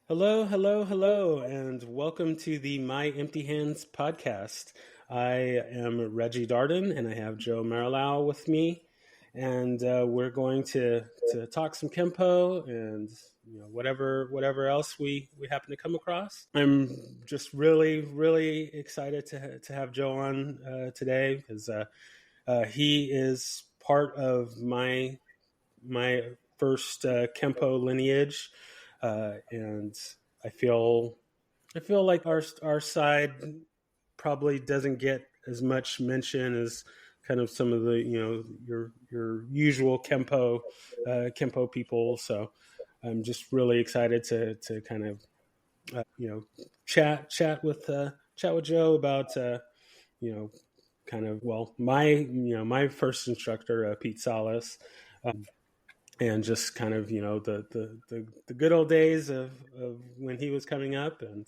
Hello, hello, hello, and welcome to the My Empty Hands podcast. I am Reggie Darden, and I have Joe Marilao with me, and we're going to talk some Kempo and whatever else we happen to come across. I'm just really excited to have Joe on today because he is part of my first Kempo lineage, and I feel I feel like our side probably doesn't get as much mention as kind of some of the your usual Kempo people. So I'm just really excited to kind of you know chat with Joe about you know kind of my first instructor, Pete Salas, and just kind of the good old days of when he was coming up, and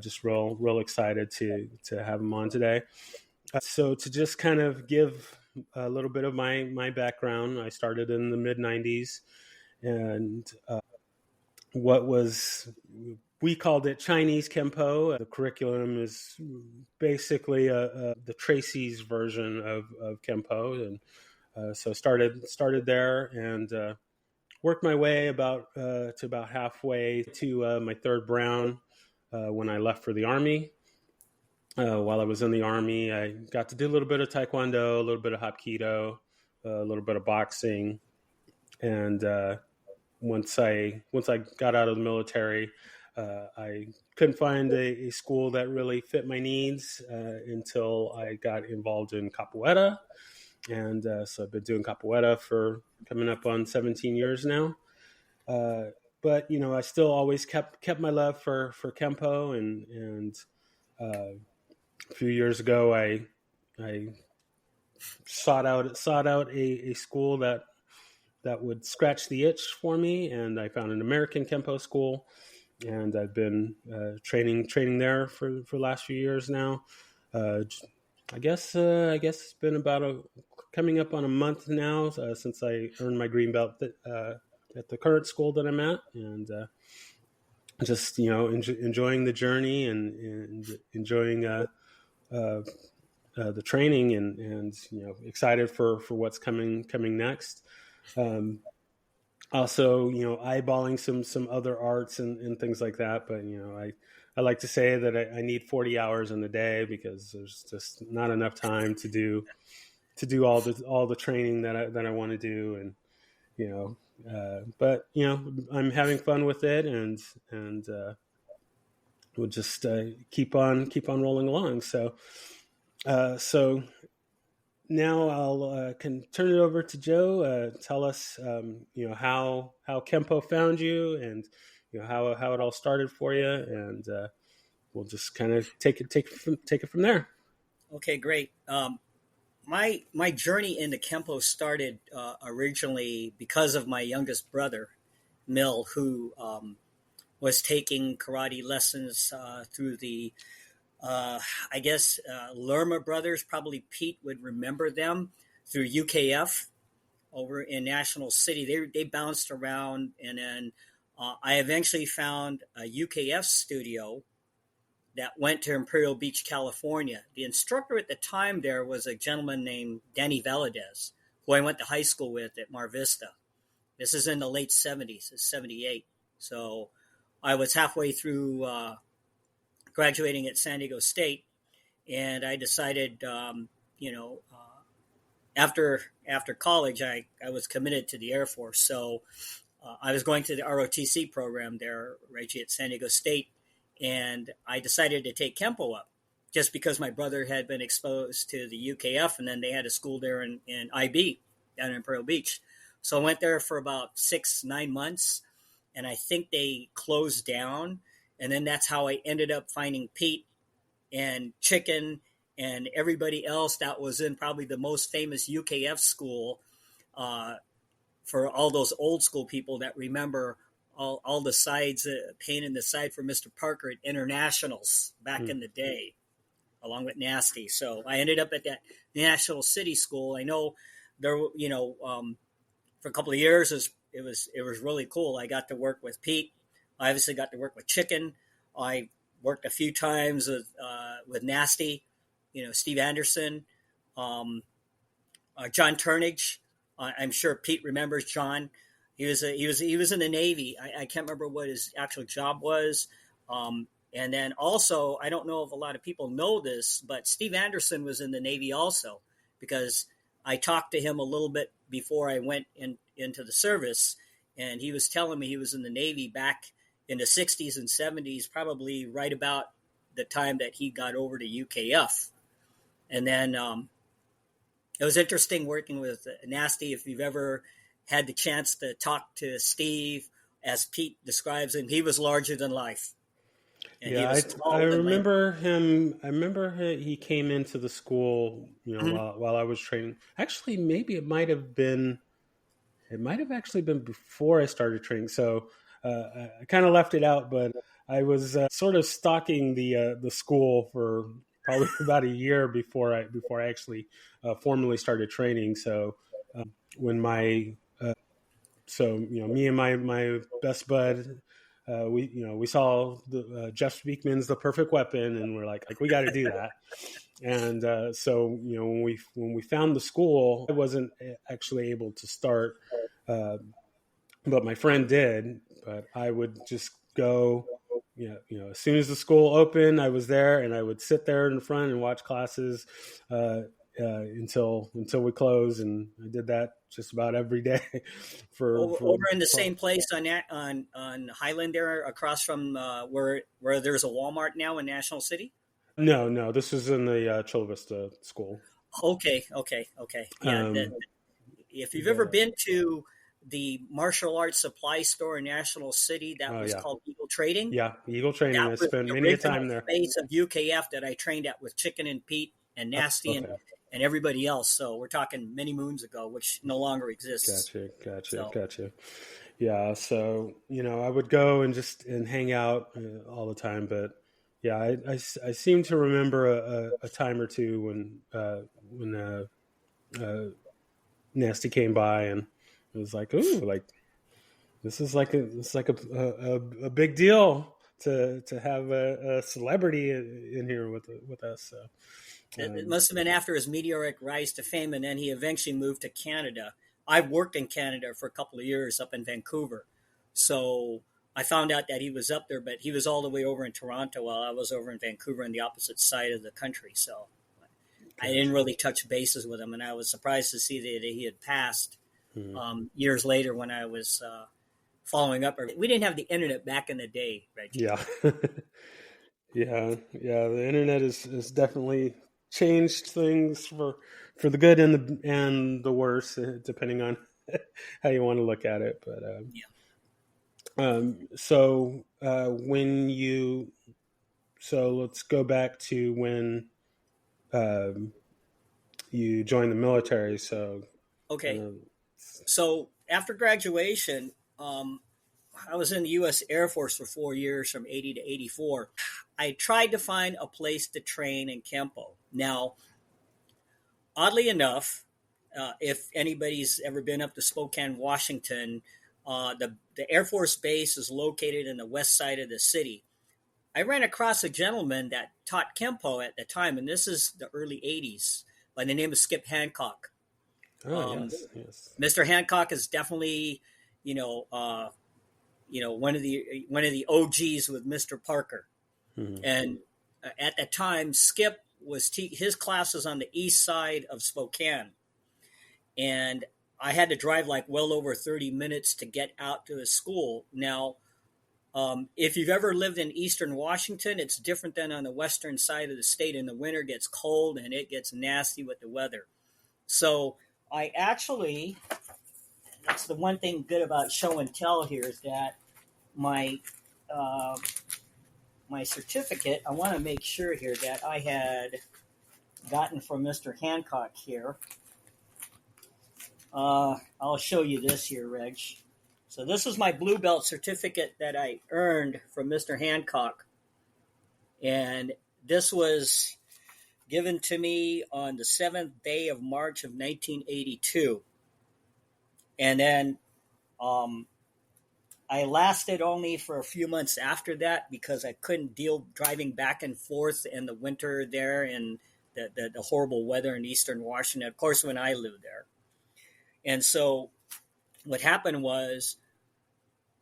just real excited to have him on today. So to just kind of give a little bit of my background, I started in the mid '90s, and what was we called it Chinese Kempo. The curriculum is basically the Tracy's version of Kempo, and so started there and worked my way to about halfway to my third brown when I left for the Army. While I was in the Army, I got to do a little bit of Taekwondo, a little bit of Hapkido, a little bit of boxing, and once I got out of the military, I couldn't find a school that really fit my needs until I got involved in capoeira, and so I've been doing capoeira for coming up on 17 years now. Uh, but I still always kept my love for Kempo, and a few years ago, I sought out a school that would scratch the itch for me, and I found an American Kempo school, and I've been training there for the last few years now. Uh, I guess it's been about coming up on a month now since I earned my green belt at the current school that I'm at, and just enjoying the journey and enjoying uh, the training, and excited for what's coming next. Um, Also, eyeballing some other arts and things like that. But I like to say that I need 40 hours in a day because there's just not enough time to do all the training that I want to do, and but I'm having fun with it, and we'll just keep on rolling along. So now I'll can turn it over to Joe. Tell us, how Kempo found you, and how it all started for you, and we'll just kind of take it from there. Okay, great. My journey into Kempo started originally because of my youngest brother, Mill, who was taking karate lessons through the, I guess, Lerma brothers. Probably Pete would remember them through UKF over in National City. They bounced around, and then I eventually found a UKF studio that went to Imperial Beach, California. The instructor at the time there was a gentleman named Danny Valadez, who I went to high school with at Mar Vista. This is in the late 70s, it's 78. So I was halfway through graduating at San Diego State, and I decided, after college, I was committed to the Air Force. So I was going to the ROTC program there, Reggie, at San Diego State, and I decided to take Kempo up just because my brother had been exposed to the UKF, and then they had a school there in IB down in Imperial Beach. So I went there for about 6-9 months, and I think they closed down. And then that's how I ended up finding Pete and Chicken and everybody else that was in probably the most famous UKF school, for all those old school people that remember all the sides, pain in the side for Mr. Parker at internationals back in the day, along with Nasty. So I ended up at that National City School. I know there, for a couple of years, it was really cool. I got to work with Pete, I obviously got to work with Chicken. I worked a few times with Nasty, Steve Anderson, um, John Turnage. I'm sure Pete remembers John. He was in the Navy. I can't remember what his actual job was. And then also, I don't know if a lot of people know this, but Steve Anderson was in the Navy also, because I talked to him a little bit before I went into the service, and he was telling me he was in the Navy back in the 60s and 70s, probably right about the time that he got over to UKF. And then it was interesting working with Nasty. If you've ever had the chance to talk to Steve, as Pete describes him, he was larger than life, and he Yeah, was I tall and lanky. remember him. I remember he came into the school, Mhm. while I was training. Actually, maybe it might have actually been before I started training. So I kind of left it out, but I was sort of stalking the school for probably about a year before I actually formally started training. So when my me and my best bud, we saw the Jeff Speakman's The Perfect Weapon, and we're like we got to do that. And so when we found the school, I wasn't actually able to start, uh, but my friend did. But I would just go. As soon as the school opened, I was there, and I would sit there in the front and watch classes until we closed, and I did that just about every day for Over in the same place on Highland there, across from where there's a Walmart now in National City. no, this was in the Chula Vista school. Okay. Yeah, Um, if you've ever the been to the martial arts supply store in National City, that Oh was yeah, called Eagle Trading. yeah, Eagle Training. That I was spent the many a original time there. base of UKF that I trained at with Chicken and Pete and Oh, Nasty okay. and everybody else. So we're talking many moons ago, which no longer exists. So Gotcha. Yeah, so I would go and just hang out all the time, but yeah, I seem to remember a time or two when Nasty came by, and it was like, ooh, like this is like a big deal to have a celebrity in here with us. So it um, must have been after his meteoric rise to fame, and then he eventually moved to Canada. I worked in Canada for a couple of years up in Vancouver. So I found out that he was up there, but he was all the way over in Toronto while I was over in Vancouver on the opposite side of the country. So I didn't gotcha. really touch bases with him, and I was surprised to see that he had passed Hmm. years later when I was following up. We didn't have the internet back in the day, Reggie. Yeah. Yeah. The internet has definitely changed things for the good and the worse, depending on how you want to look at it. But Yeah. so when you so let's go back to when um, you joined the military. So kind Okay. of So after graduation, I was in the U.S. Air Force for 4 years, from 80 to 84. I tried to find a place to train in Kempo. Now, oddly enough, if anybody's ever been up to Spokane, Washington, the Air Force base is located in the west side of the city. I ran across a gentleman that taught Kempo at the time, and this is the early 80s, by the name of Skip Hancock. oh Um, yes. Mr. Hancock is definitely, you know, uh, one of the OGs with Mr. Parker. Hmm. And at that time, Skip his class was on the east side of Spokane, and I had to drive like well over 30 minutes to get out to his school. Now, if you've ever lived in eastern Washington, it's different than on the western side of the state. In the winter, it gets cold and it gets nasty with the weather. So I actually, that's the one thing good about show and tell here, is that my uh, my certificate, I want to make sure here that I had gotten from Mr. Hancock here. I'll show you this here, Reg. So this is my blue belt certificate that I earned from Mr. Hancock, and this was given to me on the 7th day of March of 1982. And then um, I lasted only for a few months after that because I couldn't deal driving back and forth in the winter there and the horrible weather in eastern Washington, of course, when I lived there. And so what happened was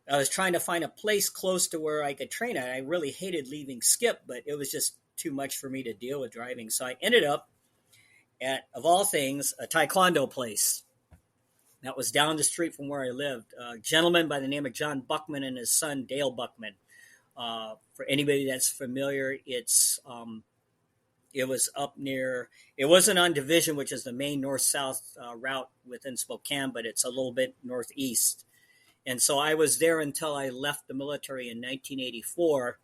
I was trying to find a place close to where I could train at. I really hated leaving Skip, but it was just too much for me to deal with driving. So I ended up at, of all things, a taekwondo place that was down the street from where I lived. A gentleman by the name of John Buckman and his son Dale Buckman. For anybody that's familiar, it was up near. It wasn't on Division, which is the main north-south route within Spokane, but it's a little bit northeast. And so I was there until I left the military in 1984,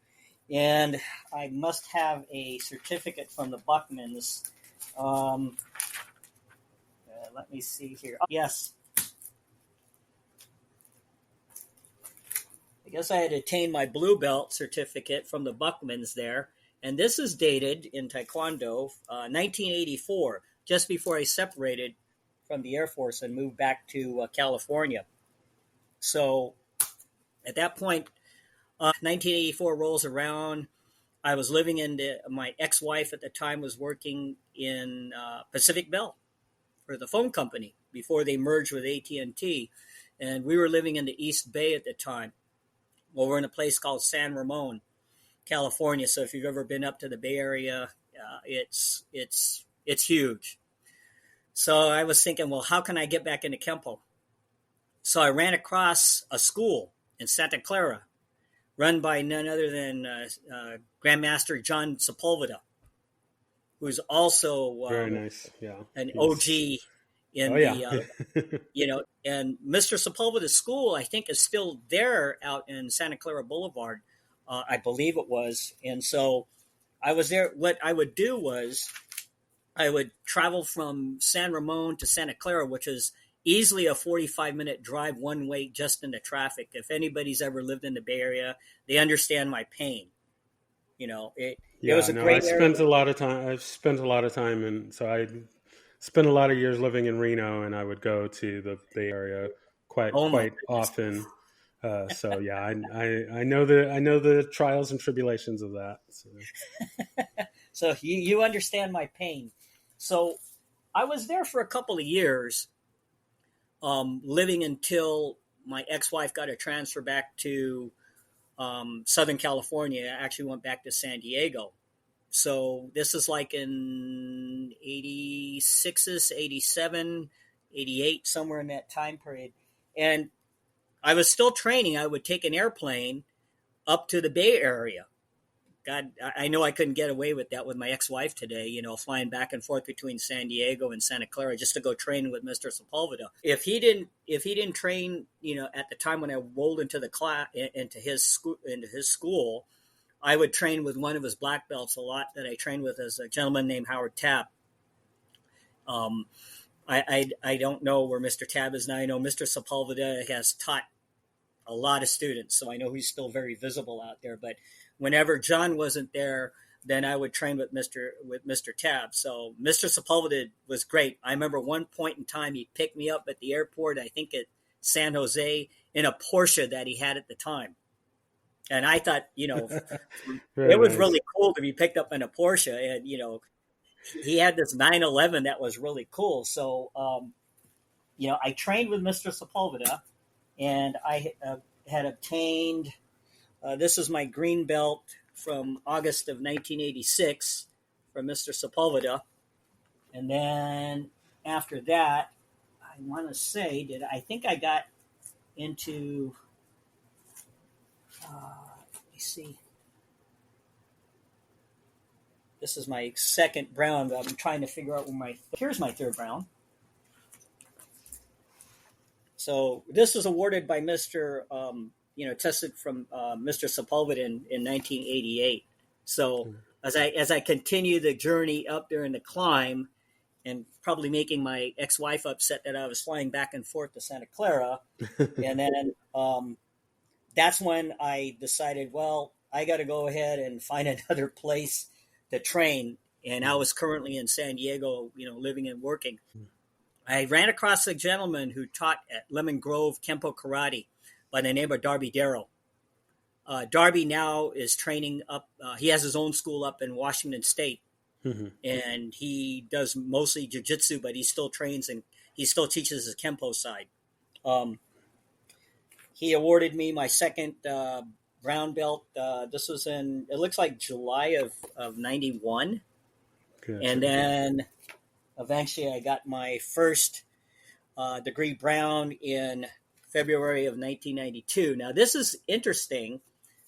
and I must have a certificate from the Buckmans. Let me see here. Oh, yes. I guess I had attained my blue belt certificate from the Buckmans there. And this is dated in Taekwondo, 1984, just before I separated from the Air Force and moved back to California. So at that point, 1984 rolls around. I was living my ex-wife at the time was working in Pacific Bell for the phone company before they merged with AT&T. And we were living in the East Bay at the time. Well, we're in a place called San Ramon, California. So if you've ever been up to the Bay Area, it's huge. So I was thinking, well, how can I get back into Kempo? So I ran across a school in Santa Clara, run by none other than Grandmaster John Sepulveda, who's also very nice, yeah, an OG in and Mr. Sepulveda's school, I think, is still there out in Santa Clara Boulevard, I believe it was. And so I was there. What I would do was I would travel from San Ramon to Santa Clara, which is easily a 45-minute drive one way just in the traffic. If anybody's ever lived in the Bay Area, they understand my pain. It was a great area. I've spent a lot of time, and so I spent a lot of years living in Reno, and I would go to the Bay Area quite often. So yeah, I know the trials and tribulations of that. So, so you understand my pain. So I was there for a couple of years, living until my ex-wife got a transfer back to Southern California. I actually went back to San Diego. So this is like in 86, 87, 88, somewhere in that time period. And I was still training. I would take an airplane up to the Bay Area. God, I know I couldn't get away with that with my ex-wife today, flying back and forth between San Diego and Santa Clara just to go train with Mr. Sepulveda. If he didn't train, at the time when I rolled into the class, into his school, I would train with one of his black belts a lot that I trained with as a gentleman named Howard Tabb. I don't know where Mr. Tabb is now. I know Mr. Sepulveda has taught a lot of students, so I know he's still very visible out there. But whenever John wasn't there, then I would train with Mr. Tabb. So Mr. Sepulveda was great. I remember one point in time he picked me up at the airport, I think at San Jose, in a Porsche that he had at the time. And I thought, it was really cool to be picked up in a Porsche. And, he had this 911 that was really cool. So, I trained with Mr. Sepulveda, and I had obtained, this is my green belt from August of 1986 from Mr. Sepulveda. And then after that, I want to say, I think I got into... let me see. This is my second brown, but I'm trying to figure out where here's my third brown. So this was awarded by Mr. Tested from Mr. Sepulveda in 1988. So as I continue the journey up there in the climb, and probably making my ex-wife upset that I was flying back and forth to Santa Clara, and then that's when I decided, well, I got to go ahead and find another place to train. And I was currently in San Diego, living and working. I ran across a gentleman who taught at Lemon Grove Kempo Karate by the name of Darby Darrow. Darby now is training up. He has his own school up in Washington State, and he does mostly jiu-jitsu, but he still trains and he still teaches the Kempo side. He awarded me my second brown belt. This was it looks like July of 91. Gotcha. And then eventually I got my first degree brown in February of 1992. Now, this is interesting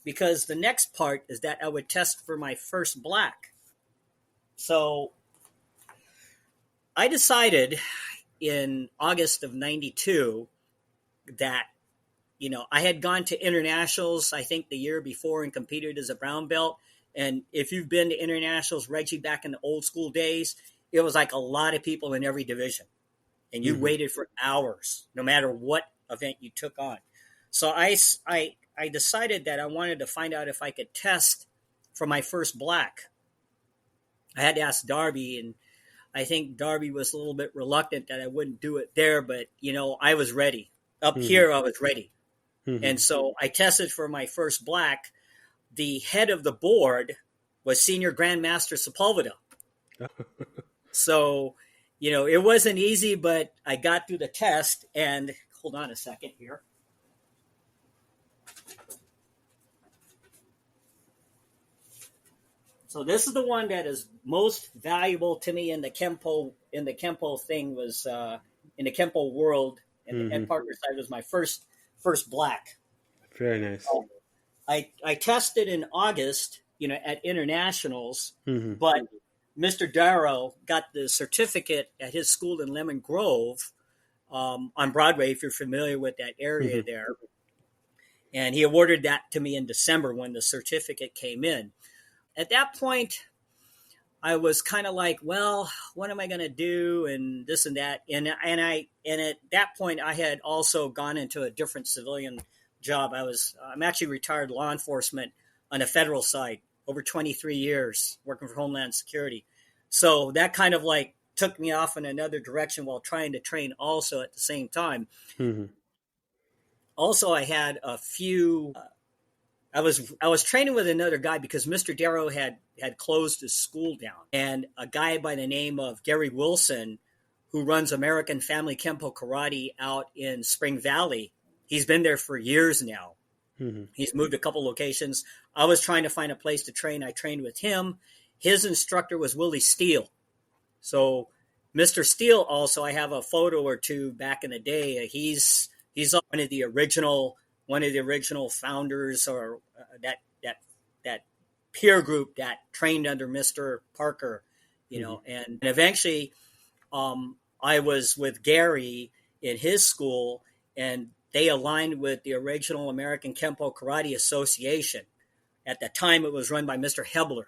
because the next part is that I would test for my first black. So I decided in August of 92 that, I had gone to internationals, I think the year before, and competed as a brown belt. And if you've been to internationals, Reggie, back in the old school days, it was like a lot of people in every division. And you waited for hours, no matter what event you took on. So I decided that I wanted to find out if I could test for my first black. I had to ask Darby, and I think Darby was a little bit reluctant that I wouldn't do it there, but, I was ready. Up here, I was ready. And so I tested for my first black. The head of the board was Senior Grandmaster Sepulveda. So, it wasn't easy, but I got through the test. And hold on a second here. So this is the one that is most valuable to me in the Kempo thing was in the Kempo world, and the Ed Parker side was my first black. Very nice. I tested in August, at internationals, but Mr. Darrow got the certificate at his school in Lemon Grove on Broadway, if you're familiar with that area there. And he awarded that to me in December when the certificate came in. At that point, I was kind of like, well, what am I going to do, and this and that. And at that point, I had also gone into a different civilian job. I'm actually retired law enforcement on a federal side, over 23 years working for Homeland Security. So that kind of like took me off in another direction while trying to train also at the same time. Also, I had a few. I was training with another guy because Mr. Darrow had closed his school down, and a guy by the name of Gary Wilson, who runs American Family Kempo Karate out in Spring Valley. He's been there for years now. He's moved a couple locations. I was trying to find a place to train. I trained with him. His instructor was Willie Steele. So Mr. Steele also, I have a photo or two back in the day. He's one of the original founders, or that peer group that trained under Mr. Parker, and eventually I was with Gary in his school, and they aligned with the original American Kempo Karate Association. At that time, it was run by Mr. Hebler.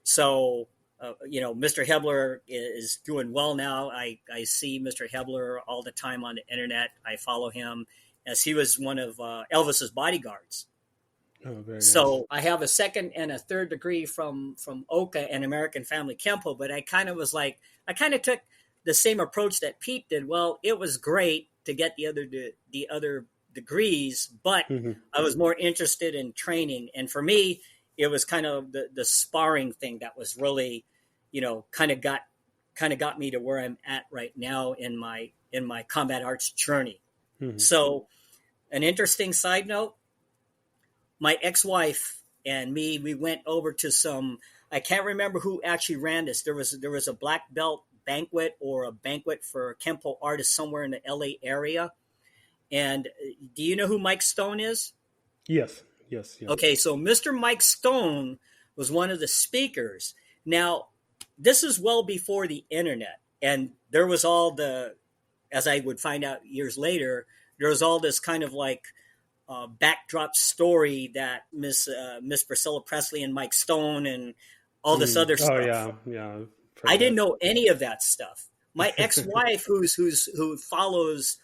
So, Mr. Hebler is doing well now. I see Mr. Hebler all the time on the internet. I follow him, as he was one of Elvis's bodyguards. Oh, very nice. So I have a second and a third degree from OCA and American Family Kempo, but I kind of took the same approach that Pete did. Well, it was great to get the other degrees, but I was more interested in training. And for me, it was kind of the sparring thing that was really, kind of got me to where I'm at right now in my combat arts journey. So an interesting side note, my ex-wife and me, we went over to I can't remember who actually ran this. There was a black belt banquet or a banquet for Kempo artists somewhere in the LA area. And do you know who Mike Stone is? Yes. Okay, so Mr. Mike Stone was one of the speakers. Now, this is well before the internet, and there was as I would find out years later, there was all this kind of like backdrop story that Miss Priscilla Presley and Mike Stone and all this other stuff. Oh yeah. I didn't know any of that stuff. My ex-wife, who follows,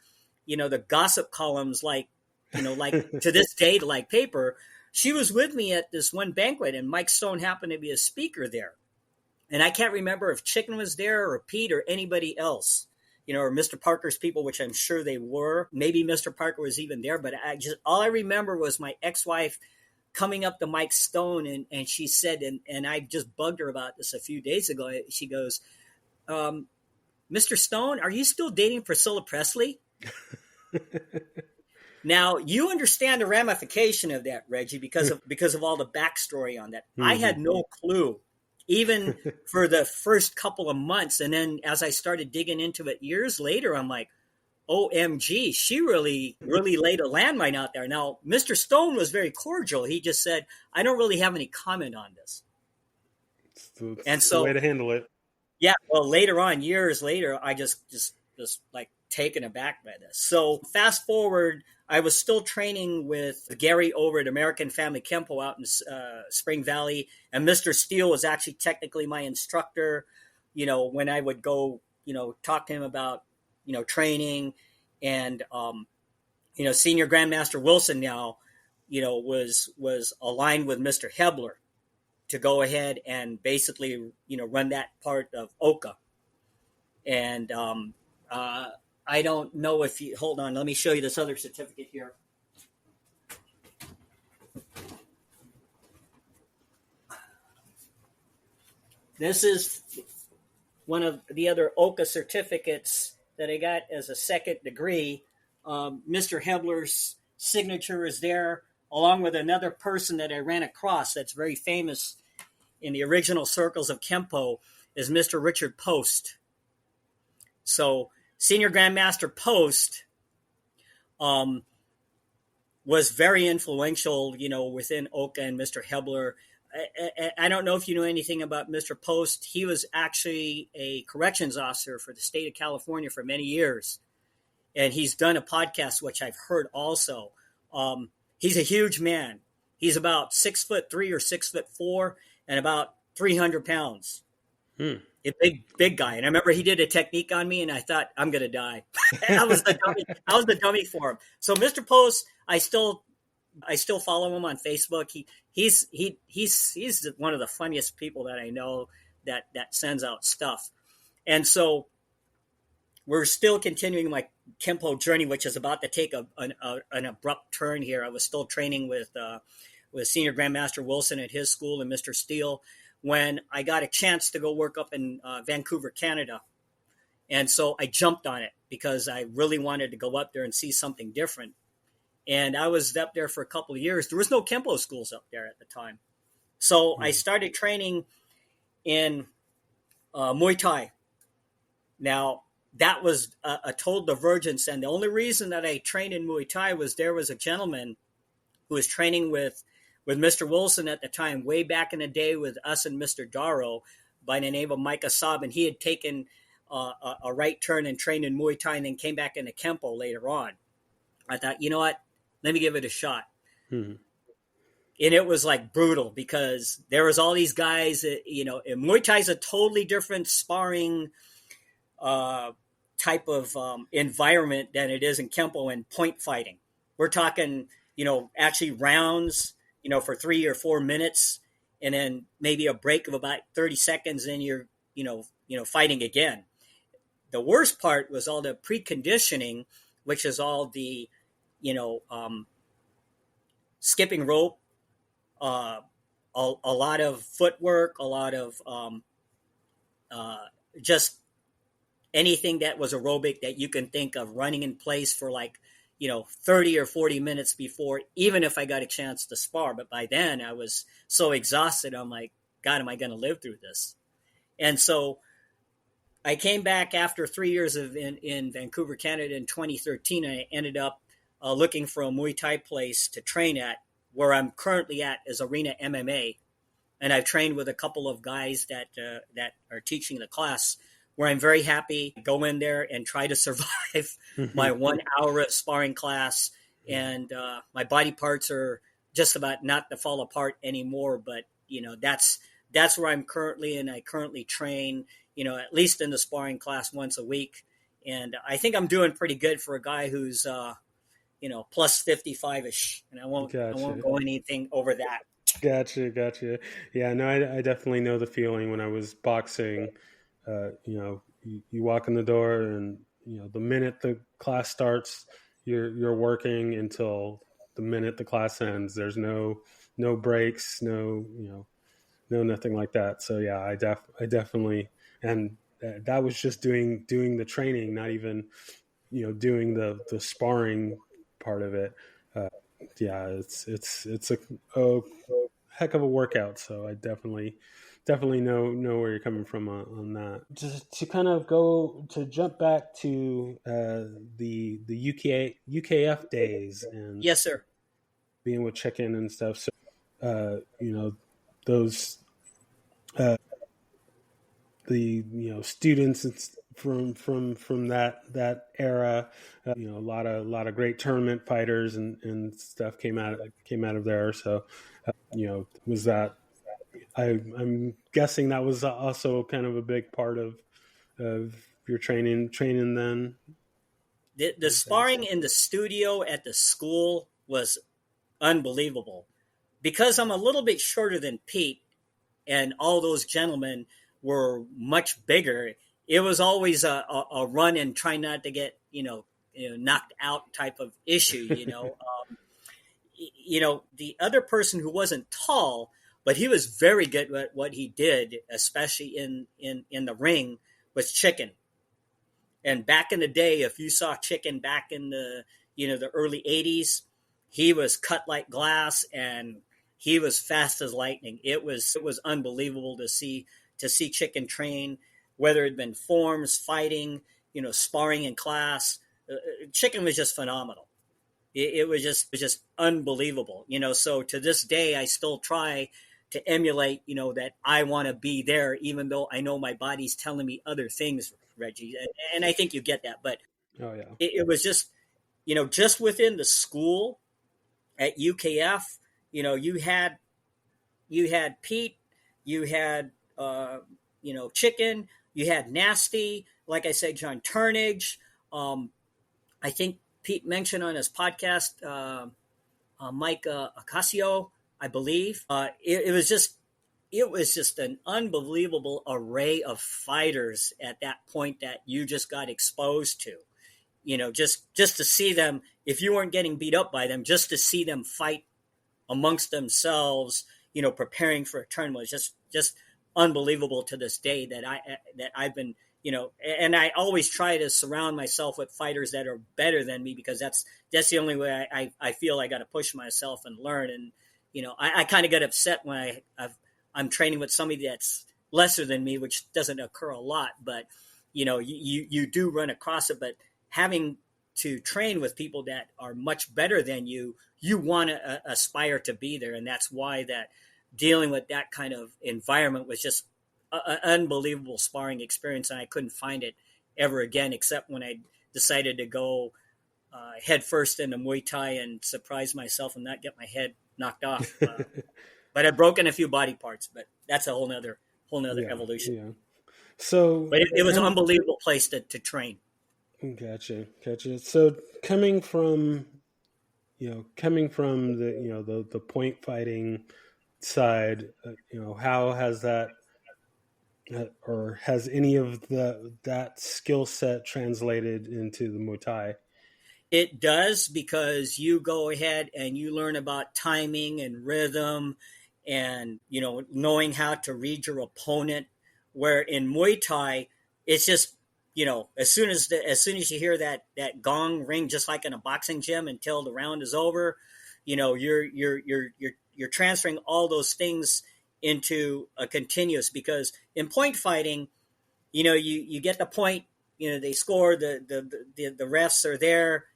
the gossip columns like to this day, like paper, she was with me at this one banquet, and Mike Stone happened to be a speaker there. And I can't remember if Chicken was there or Pete or anybody else. or Mr. Parker's people, which I'm sure they were. Maybe Mr. Parker was even there, but all I remember was my ex-wife coming up to Mike Stone, and she said, and I just bugged her about this a few days ago. She goes, Mr. Stone, are you still dating Priscilla Presley? Now, you understand the ramification of that, Reggie, because of all the backstory on that. I had no clue, even for the first couple of months. And then as I started digging into it years later, I'm like, OMG, she really, really laid a landmine out there. Now, Mr. Stone was very cordial. He just said, I don't really have any comment on this. It's the way to handle it. Yeah, well, later on, years later, I just like taken aback by this. So fast forward, I was still training with Gary over at American Family Kempo out in Spring Valley, and Mr. Steele was actually technically my instructor. When I would go, talk to him about, training, and Senior Grandmaster Wilson now, was aligned with Mr. Hebler to go ahead and basically, run that part of OCA. And I don't know if you, hold on, let me show you this other certificate here. This is one of the other OCA certificates that I got as a second degree. Mr. Hebler's signature is there, along with another person that I ran across that's very famous in the original circles of Kempo, is Mr. Richard Post. So Senior Grandmaster Post was very influential, within OCA and Mr. Hebler. I don't know if you know anything about Mr. Post. He was actually a corrections officer for the state of California for many years. And he's done a podcast, which I've heard also. He's a huge man. He's about 6'3" or 6'4" and about 300 pounds. A big guy. And I remember he did a technique on me, and I thought, I'm going to die. I was the dummy for him. So Mr. Post, I still follow him on Facebook. He's one of the funniest people that I know that sends out stuff. And so we're still continuing my Kempo journey, which is about to take an abrupt turn here. I was still training with Senior Grandmaster Wilson at his school and Mr. Steele when I got a chance to go work up in Vancouver, Canada. And so I jumped on it because I really wanted to go up there and see something different. And I was up there for a couple of years. There was no Kempo schools up there at the time. So I started training in Muay Thai. Now, that was a total divergence. And the only reason that I trained in Muay Thai was there was a gentleman who was training with Mr. Wilson at the time, way back in the day with us and Mr. Darrow, by the name of Mike Asab. And he had taken a right turn and trained in Muay Thai and then came back into Kempo later on. I thought, you know what? Let me give it a shot. And it was like brutal because there was all these guys that, Muay Thai is a totally different sparring type of environment than it is in Kempo and point fighting. We're talking, actually rounds, for 3 or 4 minutes, and then maybe a break of about 30 seconds, and you're, fighting again. The worst part was all the preconditioning, which is all the, skipping rope, a lot of footwork, a lot of just anything that was aerobic that you can think of, running in place for 30 or 40 minutes before, even if I got a chance to spar. But by then I was so exhausted. I'm like, God, am I going to live through this? And so I came back after 3 years in Vancouver, Canada in 2013. And I ended up looking for a Muay Thai place to train at. Where I'm currently at is Arena MMA. And I've trained with a couple of guys that are teaching the class, where I'm very happy to go in there and try to survive my 1 hour of sparring class. And my body parts are just about not to fall apart anymore. But, that's where I'm currently, and I currently train, at least in the sparring class once a week. And I think I'm doing pretty good for a guy who's, plus 55-ish. And I won't go anything over that. Gotcha. Yeah, no, I definitely know the feeling when I was boxing. You walk in the door and the minute the class starts, you're working until the minute the class ends. There's no breaks, no nothing like that. So yeah, I definitely, and that was just doing the training, not even doing the sparring part of it. Yeah, it's a heck of a workout. So I definitely know where you're coming from on that. Just to kind of go to jump back to the UKF days and Yes, sir. being with chicken and stuff. So those the students from that era. A lot of great tournament fighters and stuff came out of there. So was that I'm guessing that was also kind of a big part of your training then The those days. sparring in the studio at the school was unbelievable because I'm a little bit shorter than Pete, and all those gentlemen were much bigger. It was always a run and try not to get knocked out type of issue. The other person who wasn't tall, but he was very good at what he did, especially in the ring, was Chicken. And back in the day, if you saw Chicken back in the early '80s, he was cut like glass and he was fast as lightning. It was unbelievable to see Chicken train, whether it had been forms, fighting, sparring in class. Chicken was just phenomenal. It was just unbelievable. So to this day, I still try to emulate. That I want to be there, even though I know my body's telling me other things, Reggie. And I think you get that. But Oh yeah. it was just within the school at UKF. You had Pete, you had Chicken, you had Nasty. Like I said, John Turnage. I think Pete mentioned on his podcast, Mike Acasio, I believe. It was just an unbelievable array of fighters at that point that you just got exposed to. Just to see them, if you weren't getting beat up by them, just to see them fight amongst themselves, preparing for a tournament was just unbelievable to this day that I've been, and I always try to surround myself with fighters that are better than me because that's the only way I feel I got to push myself and learn. And I kind of get upset when I'm training with somebody that's lesser than me, which doesn't occur a lot, but you do run across it. But having to train with people that are much better than you want to aspire to be there. And that's why that dealing with that kind of environment was just an unbelievable sparring experience. And I couldn't find it ever again, except when I decided to go head first into Muay Thai and surprise myself and not get my head knocked off. But I've broken a few body parts, but that's a whole nother Yeah, evolution. yeah. So But it was an unbelievable place to train. gotcha. So coming from the the point fighting side, how has that or has any of that skill set translated into the Muay Thai? It does because you go ahead and you learn about timing and rhythm and knowing how to read your opponent. Where in Muay Thai, it's just as soon as you hear that gong ring, just like in a boxing gym, until the round is over, you're transferring all those things into a continuous. Because in point fighting, you get the point, they score, the refs are there,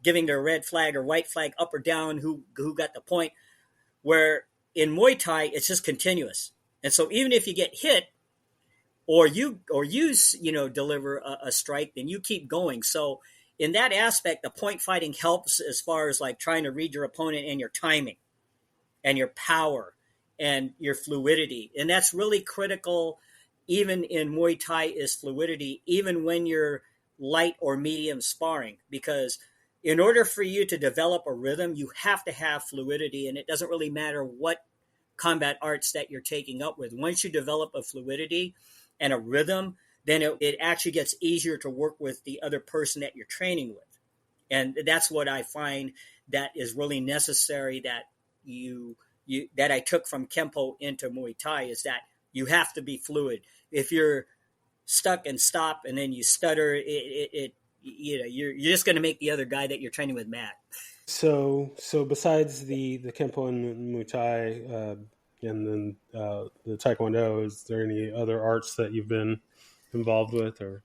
giving their red flag or white flag up or down, who got the point. Where in Muay Thai, it's just continuous. And so even if you get hit or you deliver a strike, then you keep going. So in that aspect, the point fighting helps as far as like trying to read your opponent and your timing and your power and your fluidity. And that's really critical. Even in Muay Thai is fluidity, even when you're light or medium sparring, because in order for you to develop a rhythm, you have to have fluidity. And it doesn't really matter what combat arts that you're taking up with. Once you develop a fluidity and a rhythm, then it actually gets easier to work with the other person that you're training with. And that's what I find that is really necessary, that that I took from Kempo into Muay Thai, is that you have to be fluid. If you're stuck and stop and then you stutter, you're just going to make the other guy that you're training with mad. So besides the Kempo and Muay Thai, and then the Taekwondo, is there any other arts that you've been involved with, or?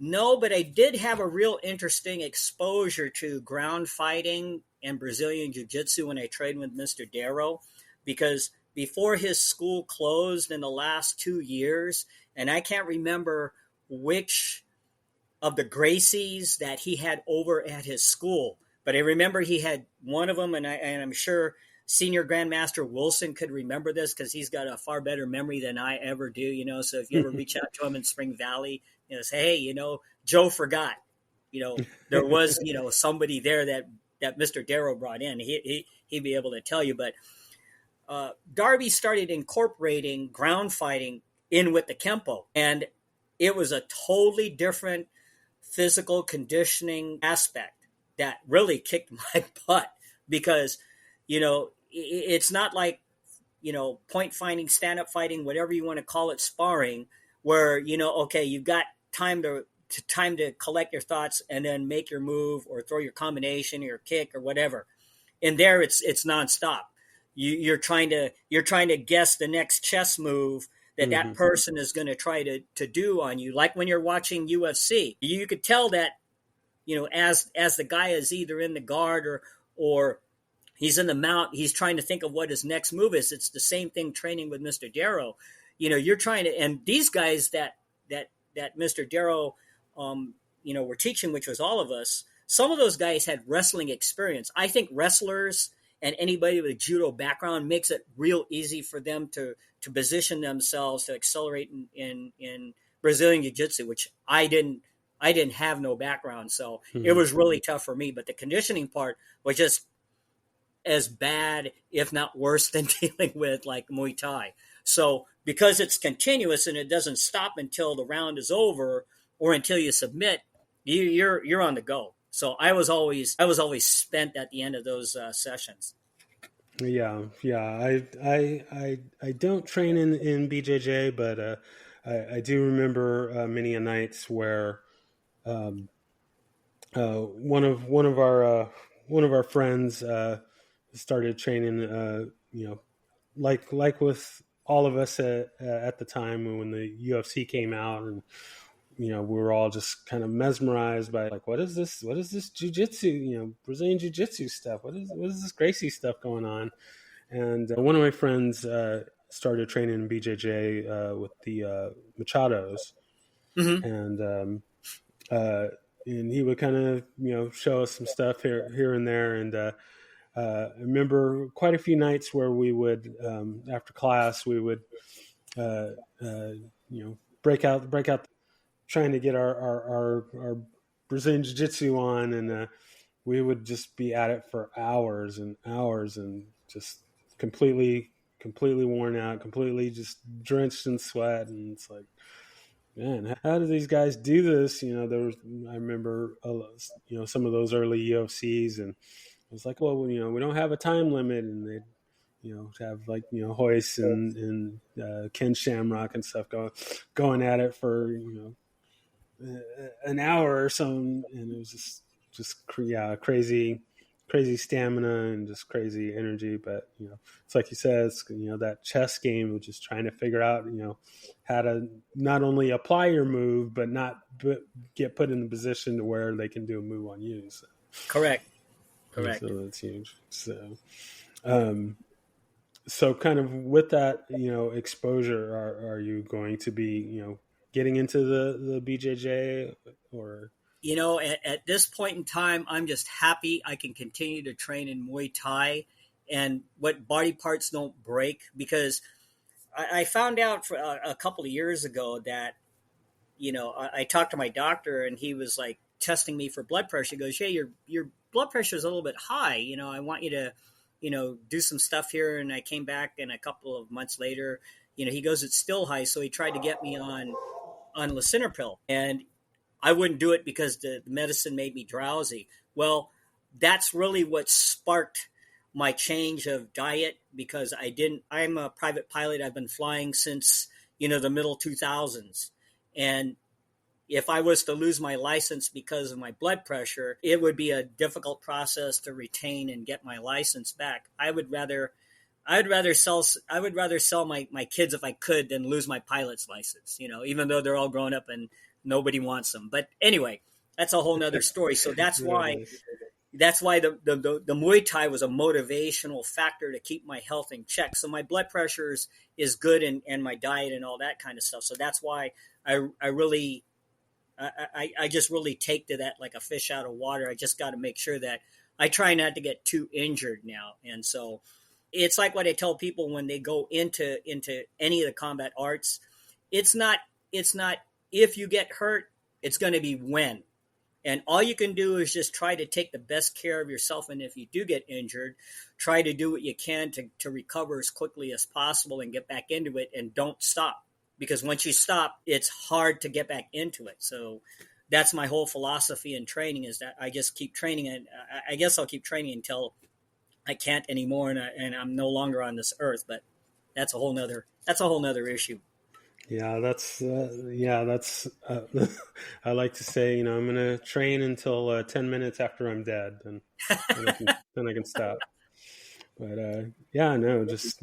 No, but I did have a real interesting exposure to ground fighting and Brazilian Jiu Jitsu when I trained with Mr. Darrow, because before his school closed in the last 2 years, and I can't remember which of the Gracies that he had over at his school, but I remember he had one of them, and I'm sure Senior Grandmaster Wilson could remember this because he's got a far better memory than I ever do. So if you ever reach out to him in Spring Valley, say, hey, Joe forgot. There was somebody there that Mr. Darrow brought in. He'd be able to tell you, but Darby started incorporating ground fighting in with the Kempo, and it was a totally different physical conditioning aspect that really kicked my butt, because it's not like point fighting, stand up fighting, whatever you want to call it, sparring, where okay, you've got time to collect your thoughts and then make your move or throw your combination or your kick or whatever. In there, it's nonstop. You're trying to guess the next chess move that person is going to try to do on you. Like when you're watching UFC, you could tell that as the guy is either in the guard or he's in the mount, he's trying to think of what his next move is. It's the same thing training with Mr. Darrow. You're trying to, and these guys that Mr. Darrow, were teaching, which was all of us. Some of those guys had wrestling experience. I think wrestlers and anybody with a judo background makes it real easy for them to position themselves to accelerate in Brazilian Jiu-Jitsu, which I didn't have no background. So it was really tough for me. But the conditioning part was just as bad, if not worse, than dealing with like Muay Thai. So because it's continuous and it doesn't stop until the round is over or until you submit, you're on the go. So I was always spent at the end of those sessions. Yeah. I don't train in BJJ, but I do remember many a nights where one of our friends started training. Like with all of us at the time when the UFC came out, and we were all just kind of mesmerized by like, what is this jiu-jitsu, Brazilian jiu-jitsu stuff, what is this Gracie stuff going on. And one of my friends started training in BJJ with the Machados. Mm-hmm. And he would kind of show us some stuff here and there. And I remember quite a few nights where we would, after class, we would break out trying to get our Brazilian Jiu-Jitsu on, and we would just be at it for hours and hours, and just completely worn out, completely just drenched in sweat. And it's like, man, how do these guys do this? I remember some of those early UFCs, and it was like, well, we don't have a time limit, and they'd have like Hoist and Ken Shamrock and stuff going at it for an hour or so, and it was just crazy stamina and just crazy energy. But it's like you said, it's that chess game of just trying to figure out how to not only apply your move but get put in the position to where they can do a move on you. So. Correct. So that's huge. So kind of with that exposure, are you going to be getting into the BJJ, or? At this point in time, I'm just happy I can continue to train in Muay Thai, and what body parts don't break, because I found out for a couple of years ago that, I talked to my doctor, and he was like testing me for blood pressure. He goes, hey, your blood pressure is a little bit high. I want you to, do some stuff here. And I came back, and a couple of months later, he goes, it's still high. So he tried to get me on on lisinopril, and I wouldn't do it because the medicine made me drowsy. Well, that's really what sparked my change of diet, because I'm a private pilot. I've been flying since, the middle 2000s. And if I was to lose my license because of my blood pressure, it would be a difficult process to retain and get my license back. I would rather sell my kids if I could than lose my pilot's license, even though they're all grown up and nobody wants them. But anyway, that's a whole nother story. So that's why Nice. the Muay Thai was a motivational factor to keep my health in check. So my blood pressure is good, and my diet and all that kind of stuff. So that's why I just really take to that like a fish out of water. I just got to make sure that I try not to get too injured now. And so it's like what I tell people when they go into any of the combat arts. It's not if you get hurt, it's going to be when. And all you can do is just try to take the best care of yourself. And if you do get injured, try to do what you can to recover as quickly as possible and get back into it, and don't stop. Because once you stop, it's hard to get back into it. So that's my whole philosophy in training, is that I just keep training. And I guess I'll keep training until I can't anymore, and I'm no longer on this earth. But that's a whole nother issue. Yeah, that's I like to say, I'm going to train until 10 minutes after I'm dead, and then I can stop. But yeah, no, just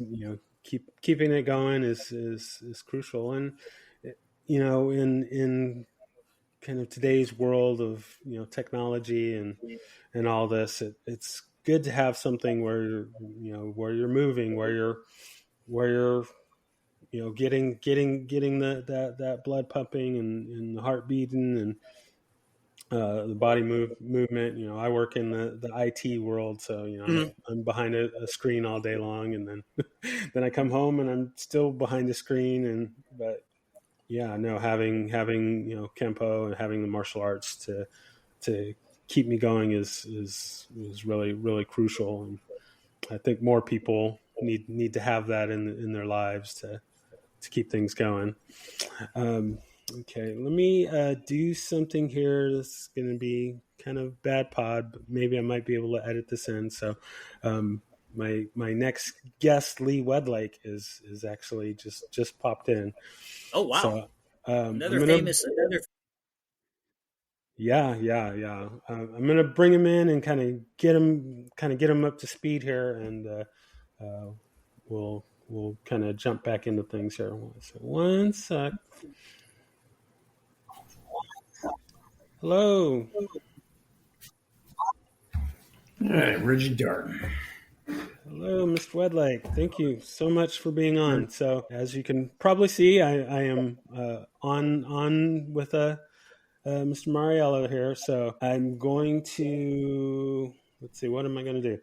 keeping it going is crucial. And in kind of today's world of technology and all this, it's good to have something where you're moving, where you're getting that blood pumping and the heart beating and the body movement. I work in the IT world, so I'm behind a screen all day long, and then then I come home and I'm still behind the screen. But yeah, no, having Kempo and having the martial arts to keep me going is really, really crucial. And I think more people need to have that in their lives to keep things going. Okay, let me do something here. This is going to be kind of bad pod, but maybe I might be able to edit this in. So my next guest, Lee Wedlake, is actually just popped in. Oh, wow. So Another famous. Yeah. I'm gonna bring him in and kind of get him up to speed here, and we'll kind of jump back into things here. So one sec. Hello. All right, Reggie Darden. Hello, Mr. Wedlake. Thank you so much for being on. So, as you can probably see, I am on with Mr. Marilao here. So, I'm going to let's see. What am I going to do?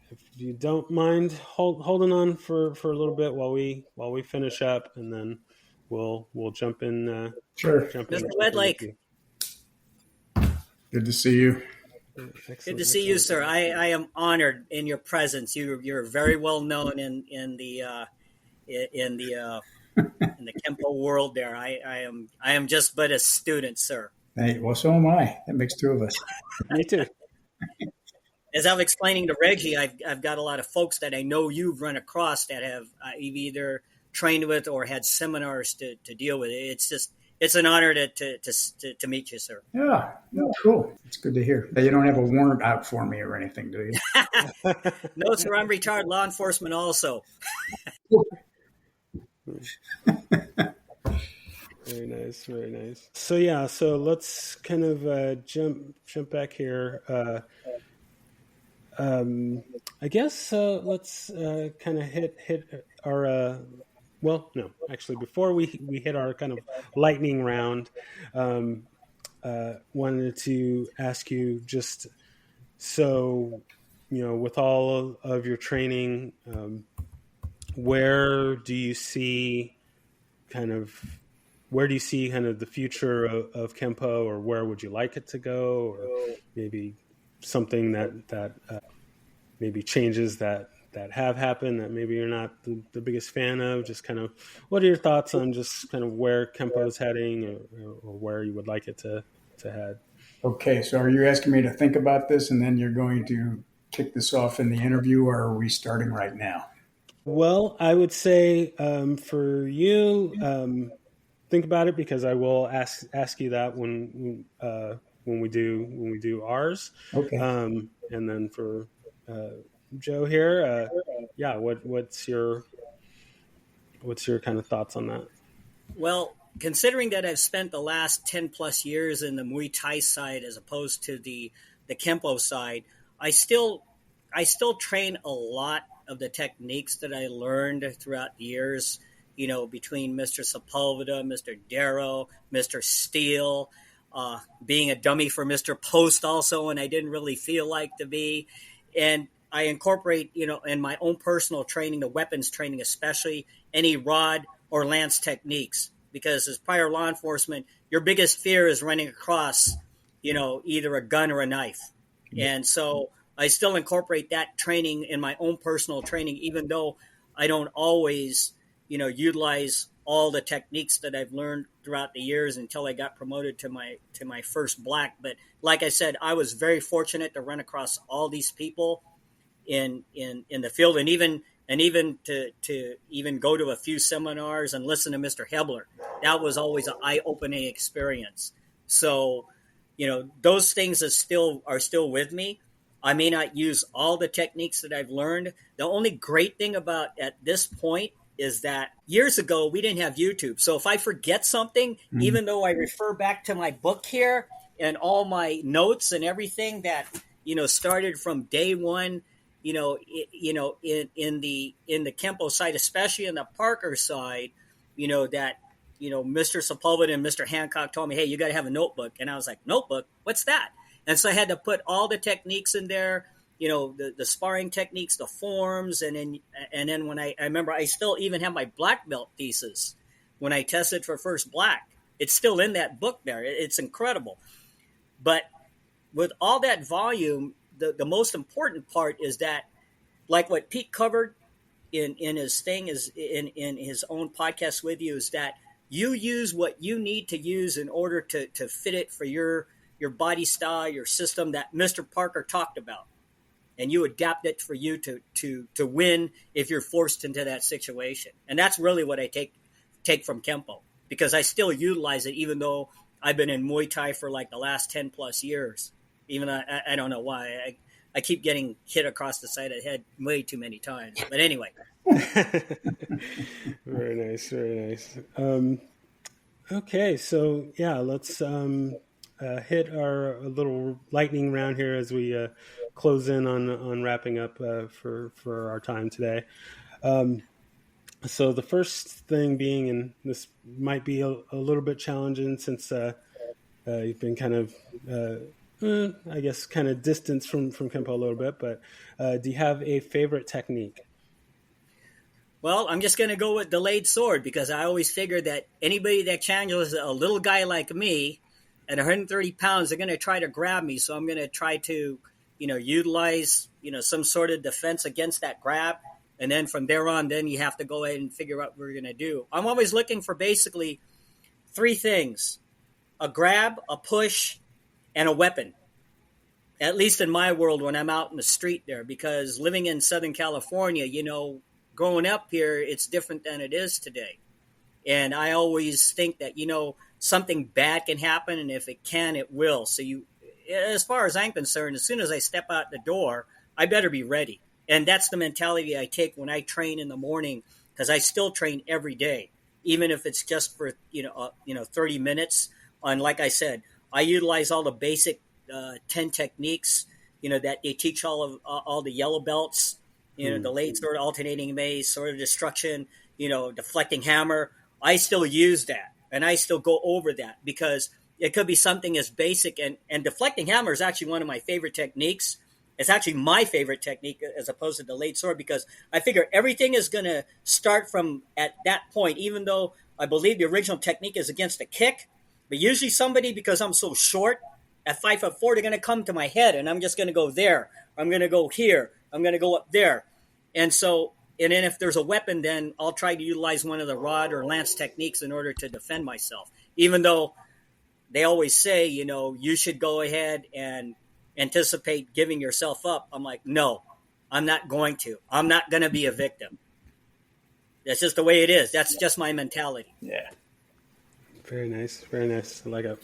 If you don't mind holding on for a little bit while we finish up, and then we'll jump in. Sure. Mr. Wedlake. Good to see you. Good to see you, sir. I am honored in your presence. You're very well known in the Kempo world. There, I am just but a student, sir. Hey, well, so am I. That makes two of us. Me too. As I'm explaining to Reggie, I've got a lot of folks that I know you've run across that have you've either trained with or had seminars to deal with. It's an honor to meet you, sir. Yeah, cool. It's good to hear. You don't have a warrant out for me or anything, do you? No, sir. I'm retired law enforcement also. Very nice, very nice. So yeah, let's kind of jump back here. I guess let's kind of hit our. Well, no, actually, before we hit our kind of lightning round, wanted to ask you just so with all of your training, where do you see kind of the future of Kempo, or where would you like it to go, or maybe something that maybe changes that that have happened that maybe you're not the biggest fan of? Just kind of, what are your thoughts on just kind of where Kempo is heading, or where you would like it to head? Okay, so are you asking me to think about this and then you're going to kick this off in the interview, or are we starting right now? Well, I would say for you, think about it, because I will ask you that when we do ours, Okay. and then for Joe here, yeah, what's your kind of thoughts on that? Well, considering that I've spent the last 10 plus years in the Muay Thai side as opposed to the Kempo side, I still I still train a lot of the techniques that I learned throughout the years, between Mr. Sepulveda, Mr. Darrow, Mr. Steele, being a dummy for Mr. Post also, and I didn't really feel like to be. And I incorporate, in my own personal training, the weapons training, especially any rod or lance techniques. Because as prior law enforcement, your biggest fear is running across, either a gun or a knife. And so I still incorporate that training in my own personal training, even though I don't always, utilize all the techniques that I've learned throughout the years until I got promoted to my first black. But like I said, I was very fortunate to run across all these people in the field, and even to even go to a few seminars and listen to Mr. Hebler. That was always an eye-opening experience. So, those things are still with me. I may not use all the techniques that I've learned. The only great thing about at this point is that years ago we didn't have YouTube. So if I forget something, even though I refer back to my book here and all my notes and everything that started from day one, in the Kempo side, especially in the Parker side, that Mr. Sepulveda and Mr. Hancock told me, hey, you got to have a notebook, and I was like, notebook, what's that? And so I had to put all the techniques in there, the sparring techniques, the forms, and then when I remember, I still even have my black belt thesis when I tested for first black. It's still in that book there. It's incredible. But with all that volume, the most important part is that, like what Pete covered in his thing, is in his own podcast with you, is that you use what you need to use in order to fit it for your body style, your system that Mr. Parker talked about, and you adapt it for you to win if you're forced into that situation. And that's really what I take from Kempo, because I still utilize it, even though I've been in Muay Thai for like the last 10 plus years. Even I don't know why I keep getting hit across the side of the head way too many times. But anyway. Very nice, very nice. Okay, so yeah, let's hit our little lightning round here as we close in on wrapping up for our time today. So the first thing being, and this might be a little bit challenging since you've been kind of, I guess, kind of distanced from Kempo a little bit, but do you have a favorite technique? Well, I'm just going to go with delayed sword, because I always figure that anybody that challenges a little guy like me at 130 pounds, they're going to try to grab me. So I'm going to try to, utilize, some sort of defense against that grab. And then from there on, then you have to go ahead and figure out what we're going to do. I'm always looking for basically three things: a grab, a push, and a weapon. At least in my world when I'm out in the street there, because living in Southern California, growing up here, it's different than it is today. And I always think that, something bad can happen, and if it can, it will. So as far as I'm concerned, as soon as I step out the door, I better be ready. And that's the mentality I take when I train in the morning, because I still train every day, even if it's just for, 30 minutes. And like I said, I utilize all the basic 10 techniques, that they teach all the yellow belts, the delayed sword, alternating mace, sword of destruction, deflecting hammer. I still use that, and I still go over that, because it could be something as basic. And deflecting hammer is actually one of my favorite techniques. It's actually my favorite technique as opposed to delayed sword, because I figure everything is going to start from at that point, even though I believe the original technique is against a kick. But usually somebody, because I'm so short, at 5'4", they're going to come to my head, and I'm just going to go there. I'm going to go here. I'm going to go up there. And so, and then if there's a weapon, then I'll try to utilize one of the rod or lance techniques in order to defend myself. Even though they always say, you should go ahead and anticipate giving yourself up. I'm like, no, I'm not going to. I'm not going to be a victim. That's just the way it is. That's just my mentality. Yeah. Very nice. Very nice. I like it.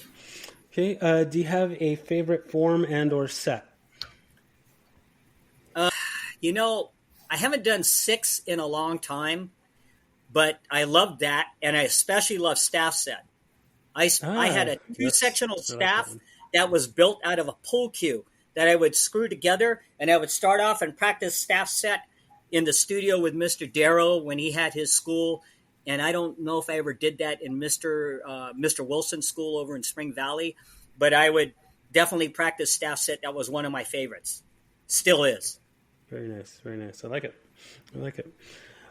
Okay. Do you have a favorite form and or set? I haven't done 6 in a long time, but I love that. And I especially love staff set. I had a 2-sectional staff that was built out of a pull cue that I would screw together, and I would start off and practice staff set in the studio with Mr. Darrow when he had his school. And I don't know if I ever did that in Mr. Wilson's school over in Spring Valley, but I would definitely practice staff set. That was one of my favorites. Still is. Very nice. Very nice. I like it. I like it.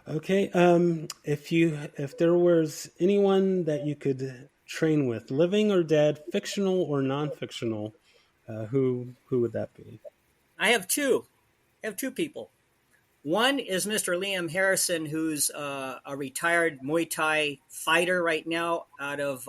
Okay. If there was anyone that you could train with, living or dead, fictional or non-fictional, who would that be? I have two people. One is Mr. Liam Harrison, who's a retired Muay Thai fighter right now out of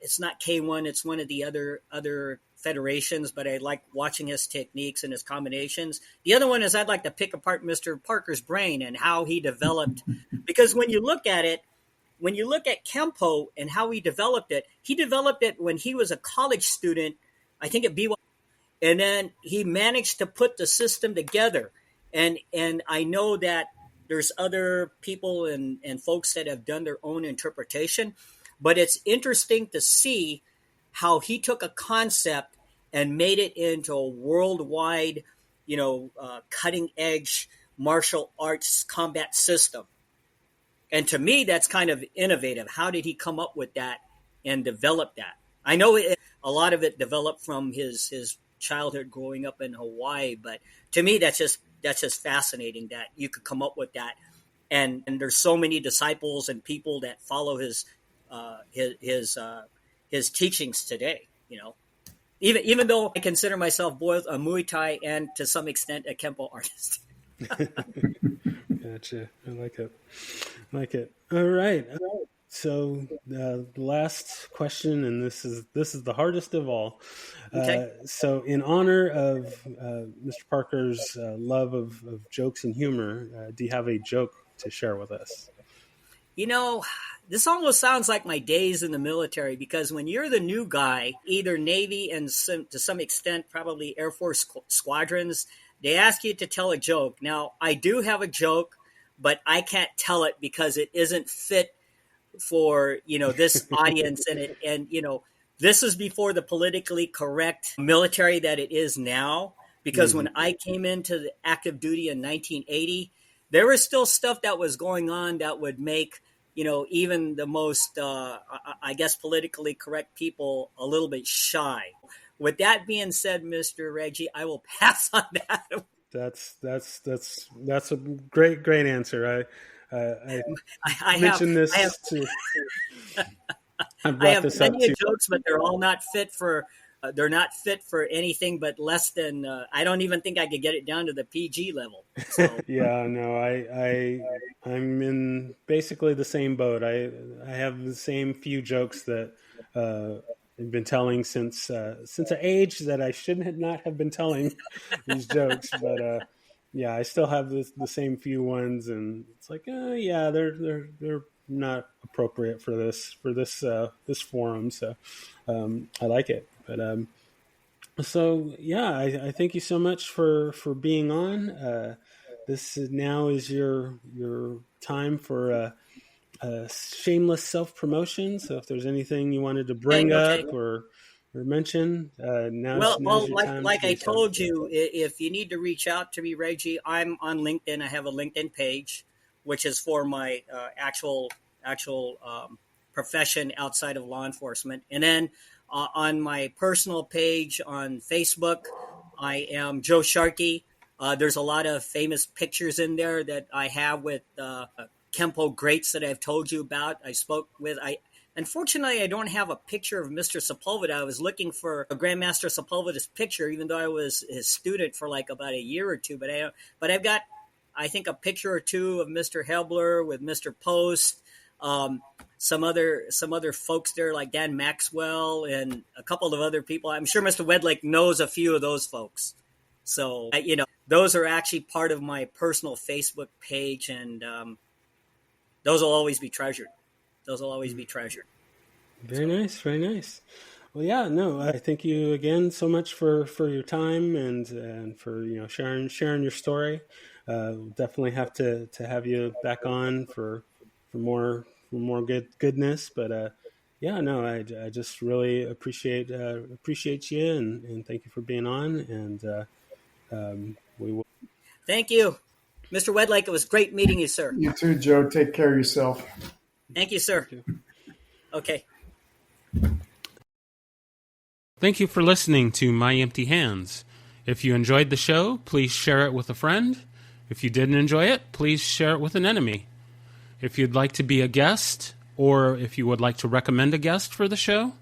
it's not K1, it's one of the other federations, but I like watching his techniques and his combinations. The other one is I'd like to pick apart Mr. Parker's brain and how he developed, because when you look at Kempo and how he developed it when he was a college student, I think at BYU, and then he managed to put the system together. And I know that there's other people and folks that have done their own interpretation, but it's interesting to see how he took a concept and made it into a worldwide, cutting edge martial arts combat system. And to me, that's kind of innovative. How did he come up with that and develop that? I know a lot of it developed from his childhood growing up in Hawaii, but to me, that's just fascinating that you could come up with that. And there's so many disciples and people that follow his teachings today. Even though I consider myself both a Muay Thai and to some extent a Kempo artist. Gotcha. I like it. All right. So the last question, and this is the hardest of all. Okay. So in honor of Mr. Parker's love of jokes and humor, do you have a joke to share with us? This almost sounds like my days in the military, because when you're the new guy, either Navy and to some extent probably Air Force squadrons, they ask you to tell a joke. Now, I do have a joke, but I can't tell it because it isn't fit for this audience, and this is before the politically correct military that it is now, because when I came into the active duty in 1980, there was still stuff that was going on that would make even the most I guess politically correct people a little bit shy. With that being said, Mr. Reggie, I will pass on that. That's a great answer. I mentioned this to. I have plenty of jokes, but they're all not fit for. They're not fit for anything but less than. I don't even think I could get it down to the PG level. So. Yeah, no, I'm in basically the same boat. I have the same few jokes that I've been telling since an age that I shouldn't not have been telling these jokes, but yeah, I still have the same few ones, and it's like, yeah, they're not appropriate for this forum. So I like it, but so yeah, I thank you so much for being on. This now is your time for shameless self promotion. So if there's anything you wanted to bring up or mention, now's your time. Like I told you, if you need to reach out to me, Reggie, I'm on LinkedIn. I have a LinkedIn page, which is for my actual profession outside of law enforcement. And then on my personal page on Facebook, I am Joe Sharkey. There's a lot of famous pictures in there that I have with Kempo greats that I've told you about. I spoke with. Unfortunately, I don't have a picture of Mr. Sepulveda. I was looking for a Grandmaster Sepulveda's picture, even though I was his student for like about a year or two. But I've got I think a picture or two of Mr. Hebler with Mr. Post, some other folks there like Dan Maxwell and a couple of other people. I'm sure Mr. Wedlake knows a few of those folks. So, those are actually part of my personal Facebook page, and those will always be treasured. Very nice, very nice. Well, yeah, no, I thank you again so much for your time and for sharing your story. We'll definitely have to have you back on for more goodness. But yeah, no, I just really appreciate you and thank you for being on. And we will. Thank you, Mr. Wedlake. It was great meeting you, sir. You too, Joe. Take care of yourself. Thank you, sir. Thank you. Okay. Thank you for listening to My Empty Hands. If you enjoyed the show, please share it with a friend. If you didn't enjoy it, please share it with an enemy. If you'd like to be a guest, or if you would like to recommend a guest for the show,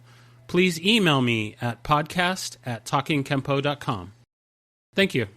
please email me at podcast@talkingkempo.com. Thank you.